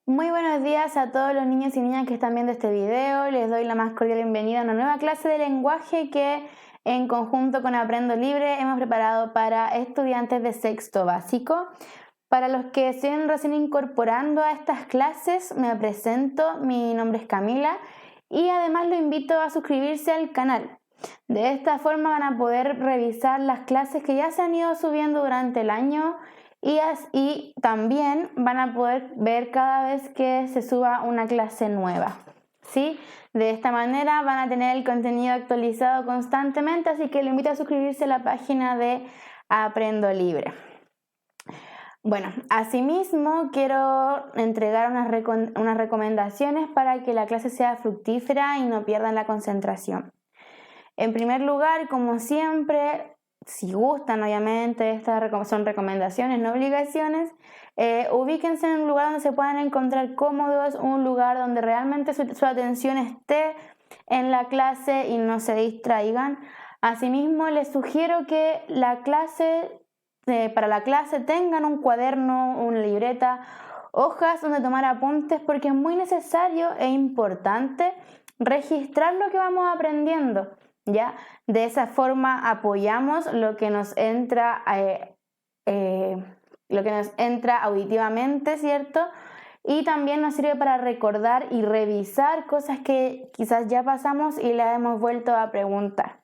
Muy buenos días a todos los niños y niñas que están viendo este video. Les doy la más cordial bienvenida a una nueva clase de lenguaje que en conjunto con Aprendo Libre hemos preparado para estudiantes de sexto básico. Para los que estén recién incorporando a estas clases, me presento, mi nombre es Camila y además lo invito a suscribirse al canal. De esta forma van a poder revisar las clases que ya se han ido subiendo durante el año y también van a poder ver cada vez que se suba una clase nueva, ¿sí? De esta manera van a tener el contenido actualizado constantemente, así que les invito a suscribirse a la página de Aprendo Libre. Bueno, asimismo quiero entregar unas recomendaciones para que la clase sea fructífera y no pierdan la concentración. En primer lugar, como siempre, si gustan, obviamente, estas son recomendaciones, no obligaciones, ubíquense en un lugar donde se puedan encontrar cómodos, un lugar donde realmente su atención esté en la clase y no se distraigan. Asimismo, les sugiero que para la clase tengan un cuaderno, una libreta, hojas donde tomar apuntes, porque es muy necesario e importante registrar lo que vamos aprendiendo. ¿Ya? De esa forma apoyamos lo que nos entra auditivamente, ¿cierto? Y también nos sirve para recordar y revisar cosas que quizás ya pasamos y las hemos vuelto a preguntar.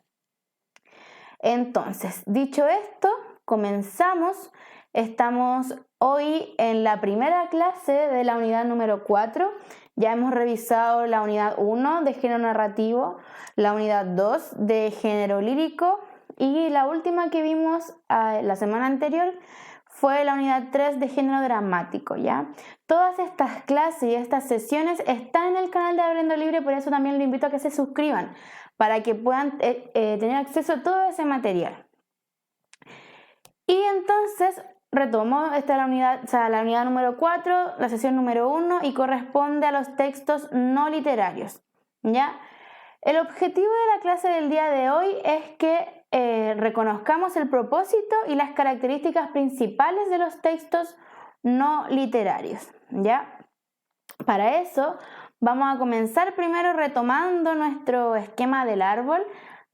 Entonces, dicho esto, comenzamos. Estamos hoy en la primera clase de la unidad número 4. Ya hemos revisado la unidad 1 de género narrativo, la unidad 2 de género lírico y la última que vimos la semana anterior fue la unidad 3 de género dramático, ¿ya? Todas estas clases y estas sesiones están en el canal de Aprendo Libre, por eso también les invito a que se suscriban para que puedan tener acceso a todo ese material. Y entonces retomo, esta es la unidad número 4, la sesión número 1 y corresponde a los textos no literarios, ¿ya? El objetivo de la clase del día de hoy es que reconozcamos el propósito y las características principales de los textos no literarios, ¿ya? Para eso vamos a comenzar primero retomando nuestro esquema del árbol.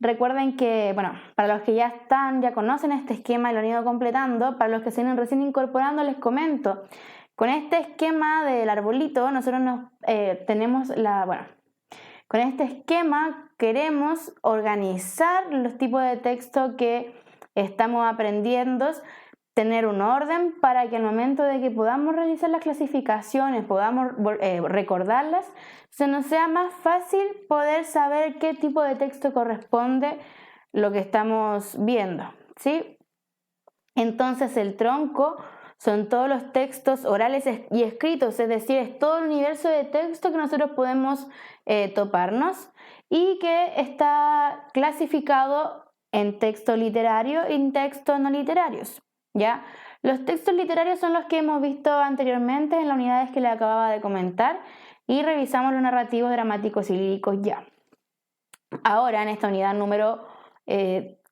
Recuerden que, bueno, para los que ya conocen este esquema y lo han ido completando, para los que se vienen recién incorporando les comento. Con este esquema del arbolito nosotros con este esquema queremos organizar los tipos de texto que estamos aprendiendo, tener un orden para que al momento de que podamos realizar las clasificaciones, podamos recordarlas, se nos sea más fácil poder saber qué tipo de texto corresponde lo que estamos viendo, ¿sí? Entonces el tronco son todos los textos orales y escritos, es decir, es todo el universo de texto que nosotros podemos toparnos y que está clasificado en texto literario y en textos no literarios, ¿ya? Los textos literarios son los que hemos visto anteriormente en las unidades que les acababa de comentar y revisamos los narrativos, dramáticos y líricos ya. Ahora, en esta unidad número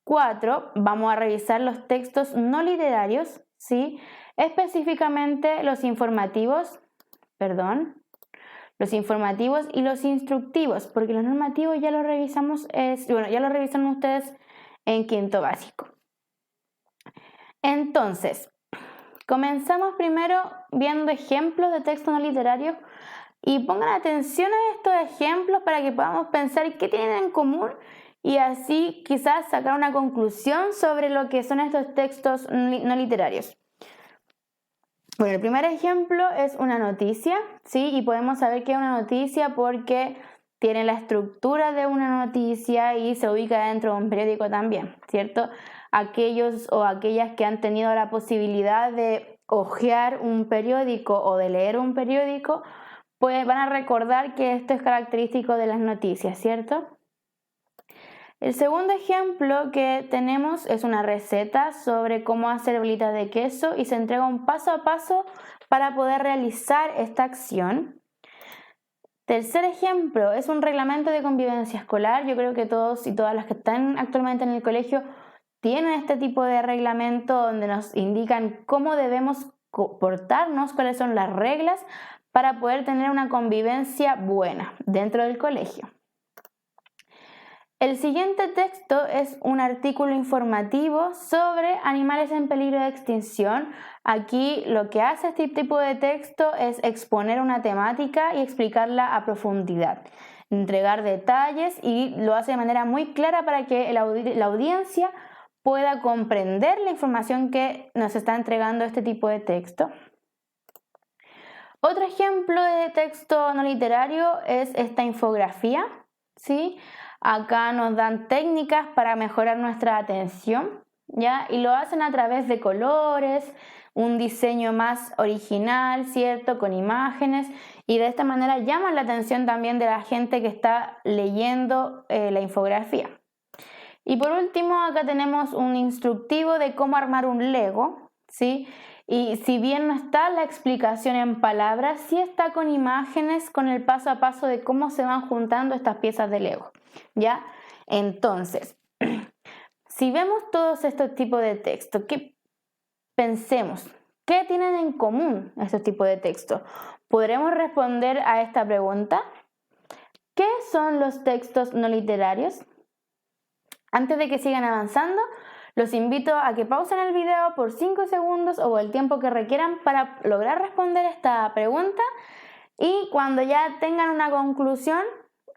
4, vamos a revisar los textos no literarios, ¿sí? Específicamente los informativos y los instructivos, porque los normativos ya los revisamos, ya los revisaron ustedes en quinto básico. Entonces, comenzamos primero viendo ejemplos de textos no literarios y pongan atención a estos ejemplos para que podamos pensar qué tienen en común y así quizás sacar una conclusión sobre lo que son estos textos no literarios. Bueno, el primer ejemplo es una noticia, ¿sí? Y podemos saber que es una noticia porque tiene la estructura de una noticia y se ubica dentro de un periódico también, ¿cierto? Aquellos o aquellas que han tenido la posibilidad de hojear un periódico o de leer un periódico, pues van a recordar que esto es característico de las noticias, ¿cierto? El segundo ejemplo que tenemos es una receta sobre cómo hacer bolitas de queso y se entrega un paso a paso para poder realizar esta acción. Tercer ejemplo es un reglamento de convivencia escolar. Yo creo que todos y todas las que están actualmente en el colegio tienen este tipo de reglamento donde nos indican cómo debemos comportarnos, cuáles son las reglas para poder tener una convivencia buena dentro del colegio. El siguiente texto es un artículo informativo sobre animales en peligro de extinción. Aquí lo que hace este tipo de texto es exponer una temática y explicarla a profundidad, entregar detalles y lo hace de manera muy clara para que la audiencia pueda comprender la información que nos está entregando este tipo de texto. Otro ejemplo de texto no literario es esta infografía, ¿sí? Acá nos dan técnicas para mejorar nuestra atención, ¿ya? Y lo hacen a través de colores, un diseño más original, ¿cierto? Con imágenes, y de esta manera llaman la atención también de la gente que está leyendo la infografía. Y por último, acá tenemos un instructivo de cómo armar un Lego, ¿sí? Y si bien no está la explicación en palabras, sí está con imágenes, con el paso a paso de cómo se van juntando estas piezas de Lego, ¿ya? Entonces, si vemos todos estos tipos de textos, pensemos, ¿qué tienen en común estos tipos de textos? ¿Podremos responder a esta pregunta? ¿Qué son los textos no literarios? Antes de que sigan avanzando, los invito a que pausen el video por 5 segundos o el tiempo que requieran para lograr responder esta pregunta, y cuando ya tengan una conclusión,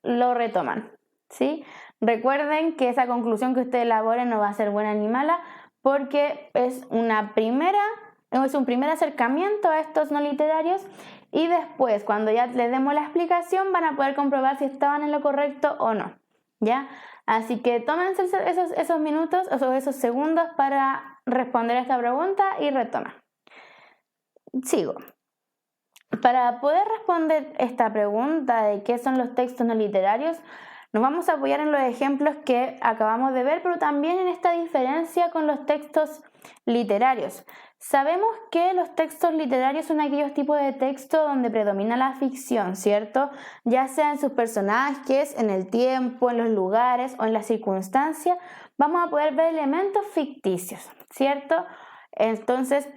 lo retoman, ¿sí? Recuerden que esa conclusión que ustedes elaboren no va a ser buena ni mala, porque es un primer acercamiento a estos no literarios, y después, cuando ya les demos la explicación, van a poder comprobar si estaban en lo correcto o no, ¿ya? Así que tómense esos minutos o esos segundos para responder a esta pregunta y retoman. Sigo. Para poder responder esta pregunta de qué son los textos no literarios, nos vamos a apoyar en los ejemplos que acabamos de ver, pero también en esta diferencia con los textos literarios. Sabemos que los textos literarios son aquellos tipos de texto donde predomina la ficción, ¿cierto? Ya sea en sus personajes, en el tiempo, en los lugares o en las circunstancias, vamos a poder ver elementos ficticios, ¿cierto? Entonces,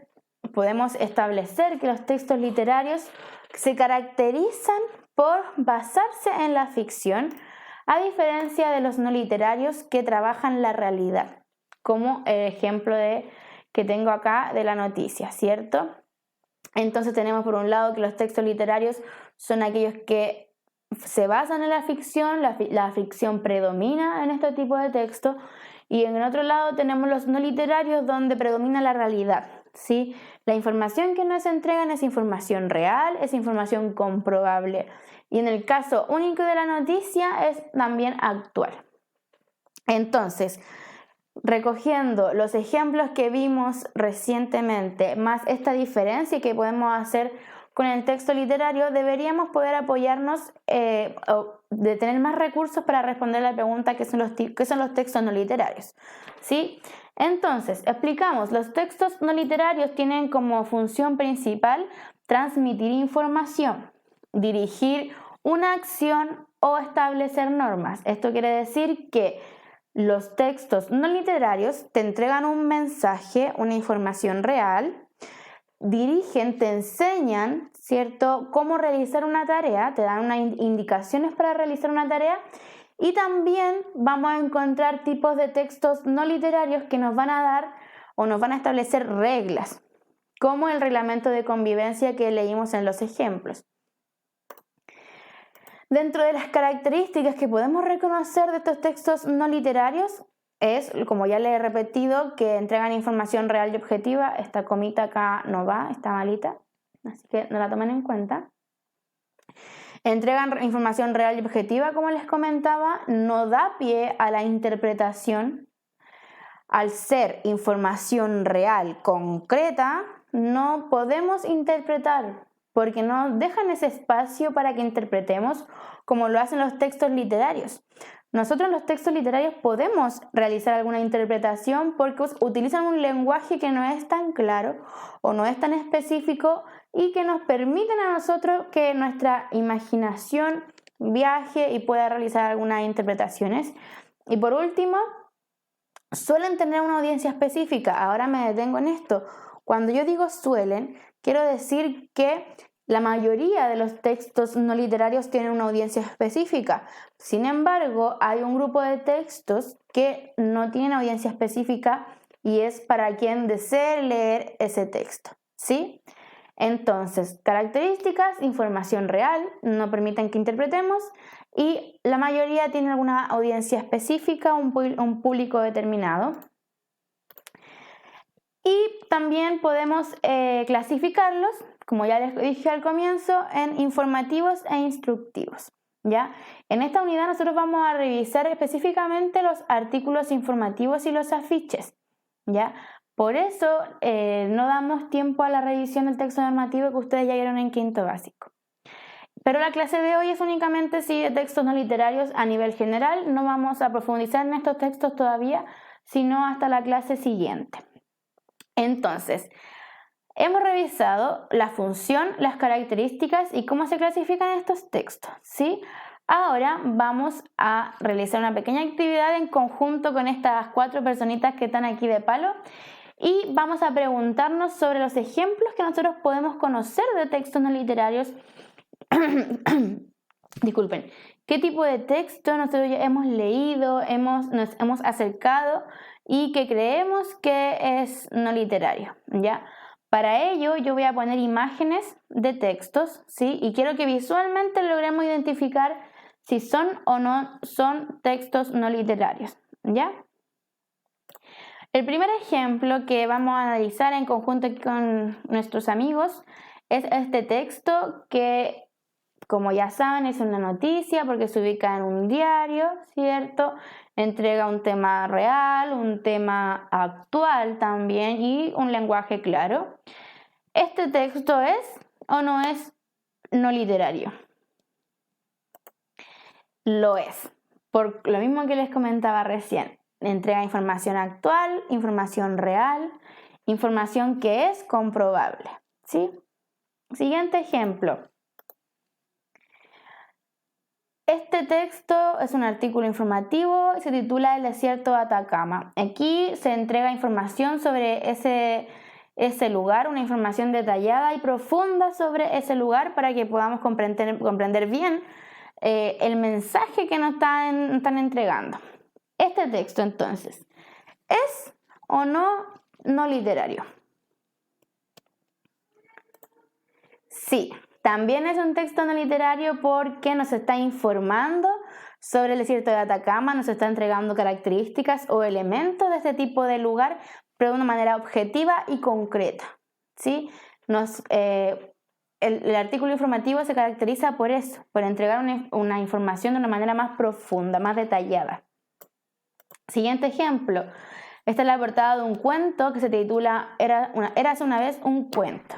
podemos establecer que los textos literarios se caracterizan por basarse en la ficción, a diferencia de los no literarios que trabajan la realidad, como el ejemplo que tengo acá de la noticia, ¿cierto? Entonces tenemos por un lado que los textos literarios son aquellos que se basan en la ficción, la ficción predomina en este tipo de textos, y en el otro lado tenemos los no literarios donde predomina la realidad, ¿sí? La información que nos entregan es información real, es información comprobable, y en el caso único de la noticia es también actual. Entonces, recogiendo los ejemplos que vimos recientemente, más esta diferencia que podemos hacer con el texto literario, deberíamos poder apoyarnos de tener más recursos para responder la pregunta ¿qué son los textos no literarios? ¿Sí? Entonces, explicamos, los textos no literarios tienen como función principal transmitir información, dirigir una acción o establecer normas. Esto quiere decir que los textos no literarios te entregan un mensaje, una información real, dirigen, te enseñan, ¿cierto?, cómo realizar una tarea, te dan unas indicaciones para realizar una tarea, y también vamos a encontrar tipos de textos no literarios que nos van a dar o nos van a establecer reglas, como el reglamento de convivencia que leímos en los ejemplos. Dentro de las características que podemos reconocer de estos textos no literarios es, como ya les he repetido, que entregan información real y objetiva. Esta comita acá no va, está malita, así que no la tomen en cuenta. Entregan información real y objetiva, como les comentaba, no da pie a la interpretación. Al ser información real, concreta, no podemos interpretar, porque no dejan ese espacio para que interpretemos como lo hacen los textos literarios. Nosotros en los textos literarios podemos realizar alguna interpretación porque utilizan un lenguaje que no es tan claro o no es tan específico y que nos permiten a nosotros que nuestra imaginación viaje y pueda realizar algunas interpretaciones. Y por último, suelen tener una audiencia específica. Ahora me detengo en esto. Cuando yo digo suelen, quiero decir que La mayoría de los textos no literarios tienen una audiencia específica. Sin embargo, hay un grupo de textos que no tienen audiencia específica y es para quien desee leer ese texto, ¿sí? Entonces, características, información real, no permiten que interpretemos y la mayoría tienen alguna audiencia específica, un público determinado. Y también podemos clasificarlos, como ya les dije al comienzo, en informativos e instructivos, ¿ya? En esta unidad nosotros vamos a revisar específicamente los artículos informativos y los afiches, ¿ya? Por eso no damos tiempo a la revisión del texto normativo que ustedes ya vieron en quinto básico. Pero la clase de hoy es únicamente de textos no literarios a nivel general. No vamos a profundizar en estos textos todavía, sino hasta la clase siguiente. Entonces, hemos revisado la función, las características y cómo se clasifican estos textos, ¿sí? Ahora vamos a realizar una pequeña actividad en conjunto con estas 4 personitas que están aquí de palo y vamos a preguntarnos sobre los ejemplos que nosotros podemos conocer de textos no literarios. Disculpen, ¿qué tipo de texto nosotros ya hemos leído, nos hemos acercado y que creemos que es no literario, ¿ya? Para ello yo voy a poner imágenes de textos, ¿sí? Y quiero que visualmente logremos identificar si son o no son textos no literarios, ¿ya? El primer ejemplo que vamos a analizar en conjunto con nuestros amigos es este texto que, como ya saben, es una noticia porque se ubica en un diario, ¿cierto? Entrega un tema real, un tema actual también y un lenguaje claro. ¿Este texto es o no es no literario? Lo es, por lo mismo que les comentaba recién. Entrega información actual, información real, información que es comprobable, ¿sí? Siguiente ejemplo. Este texto es un artículo informativo y se titula El desierto de Atacama. Aquí se entrega información sobre ese lugar, una información detallada y profunda sobre ese lugar para que podamos comprender bien el mensaje que nos están entregando. Este texto, entonces, ¿es o no literario? Sí. También es un texto no literario porque nos está informando sobre el desierto de Atacama, nos está entregando características o elementos de este tipo de lugar, pero de una manera objetiva y concreta, ¿sí? El artículo informativo se caracteriza por eso, por entregar una información de una manera más profunda, más detallada. Siguiente ejemplo. Esta es la portada de un cuento que se titula Érase una vez un cuento.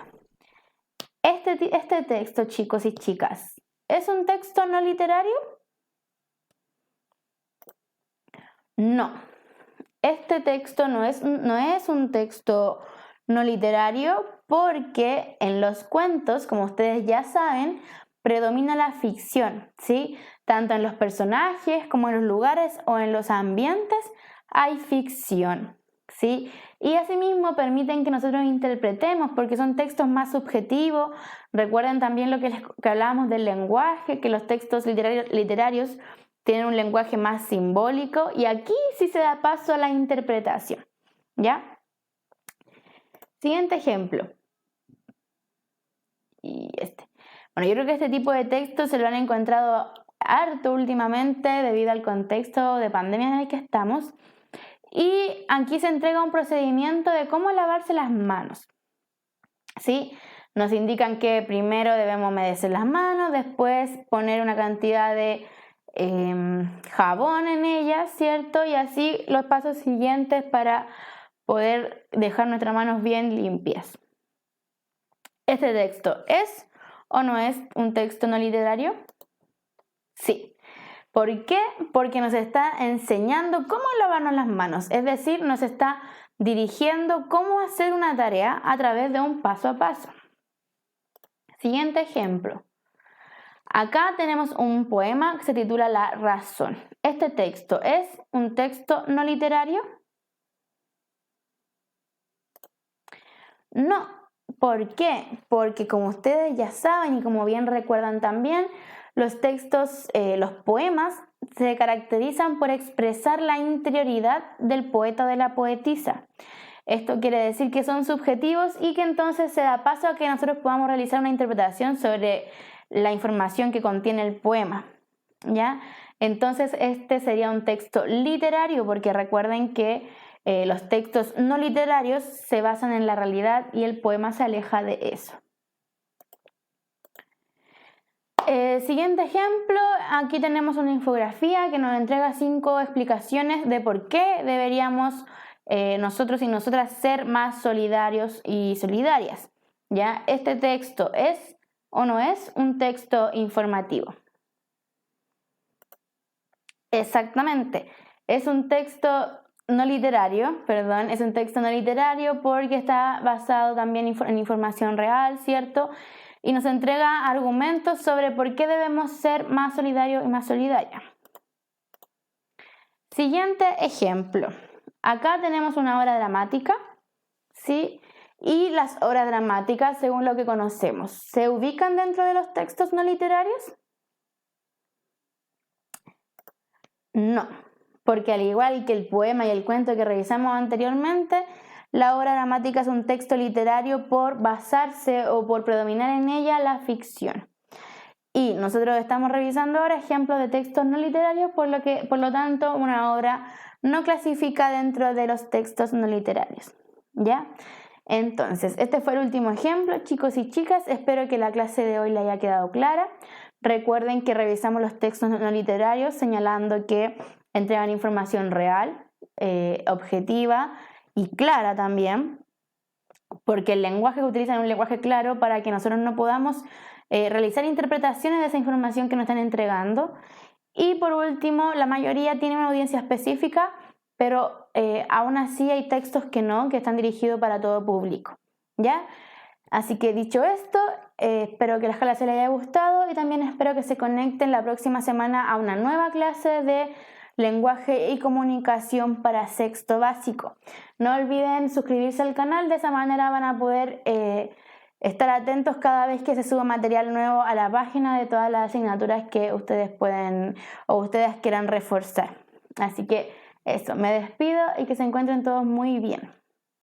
Este texto, chicos y chicas, ¿es un texto no literario? No. Este texto no es un texto no literario porque en los cuentos, como ustedes ya saben, predomina la ficción, ¿sí? Tanto en los personajes como en los lugares o en los ambientes hay ficción, ¿sí? Y asimismo permiten que nosotros interpretemos porque son textos más subjetivos. Recuerden también lo que hablábamos del lenguaje, que los textos literarios tienen un lenguaje más simbólico y aquí sí se da paso a la interpretación, ¿ya? Siguiente ejemplo. Y Bueno, yo creo que este tipo de textos se lo han encontrado harto últimamente debido al contexto de pandemia en el que estamos. Y aquí se entrega un procedimiento de cómo lavarse las manos, ¿sí? Nos indican que primero debemos humedecer las manos, después poner una cantidad de jabón en ellas, ¿cierto? Y así los pasos siguientes para poder dejar nuestras manos bien limpias. ¿Este texto es o no es un texto no literario? Sí. ¿Por qué? Porque nos está enseñando cómo lavarnos las manos, es decir, nos está dirigiendo cómo hacer una tarea a través de un paso a paso. Siguiente ejemplo. Acá tenemos un poema que se titula La razón. ¿Este texto es un texto no literario? No. ¿Por qué? Porque como ustedes ya saben y como bien recuerdan también, los textos, los poemas, se caracterizan por expresar la interioridad del poeta o de la poetisa. Esto quiere decir que son subjetivos y que entonces se da paso a que nosotros podamos realizar una interpretación sobre la información que contiene el poema, ¿ya? Entonces este sería un texto literario, porque recuerden que los textos no literarios se basan en la realidad y el poema se aleja de eso. Siguiente ejemplo, aquí tenemos una infografía que nos entrega 5 explicaciones de por qué deberíamos nosotros y nosotras ser más solidarios y solidarias. ¿Ya? Este texto ¿es o no es un texto informativo? Exactamente, es un texto no literario, perdón, es un texto no literario porque está basado también en información real, ¿cierto? Y nos entrega argumentos sobre por qué debemos ser más solidarios y más solidarias. Siguiente ejemplo. Acá tenemos una obra dramática, ¿sí? Y las obras dramáticas, según lo que conocemos, ¿se ubican dentro de los textos no literarios? No, porque al igual que el poema y el cuento que revisamos anteriormente, la obra dramática es un texto literario por basarse o por predominar en ella la ficción. Y nosotros estamos revisando ahora ejemplos de textos no literarios, por lo tanto, una obra no clasifica dentro de los textos no literarios. ¿Ya? Entonces, este fue el último ejemplo, chicos y chicas. Espero que la clase de hoy les haya quedado clara. Recuerden que revisamos los textos no literarios señalando que entregan información real, objetiva y clara también, porque el lenguaje que utilizan es un lenguaje claro para que nosotros no podamos realizar interpretaciones de esa información que nos están entregando. Y por último, la mayoría tiene una audiencia específica, pero aún así hay textos que no, que están dirigidos para todo público, ¿ya? Así que dicho esto, espero que la clase les haya gustado y también espero que se conecten la próxima semana a una nueva clase de lenguaje y comunicación para sexto básico. No olviden suscribirse al canal, de esa manera van a poder estar atentos cada vez que se suba material nuevo a la página de todas las asignaturas que ustedes pueden o ustedes quieran reforzar. Así que eso, me despido y que se encuentren todos muy bien.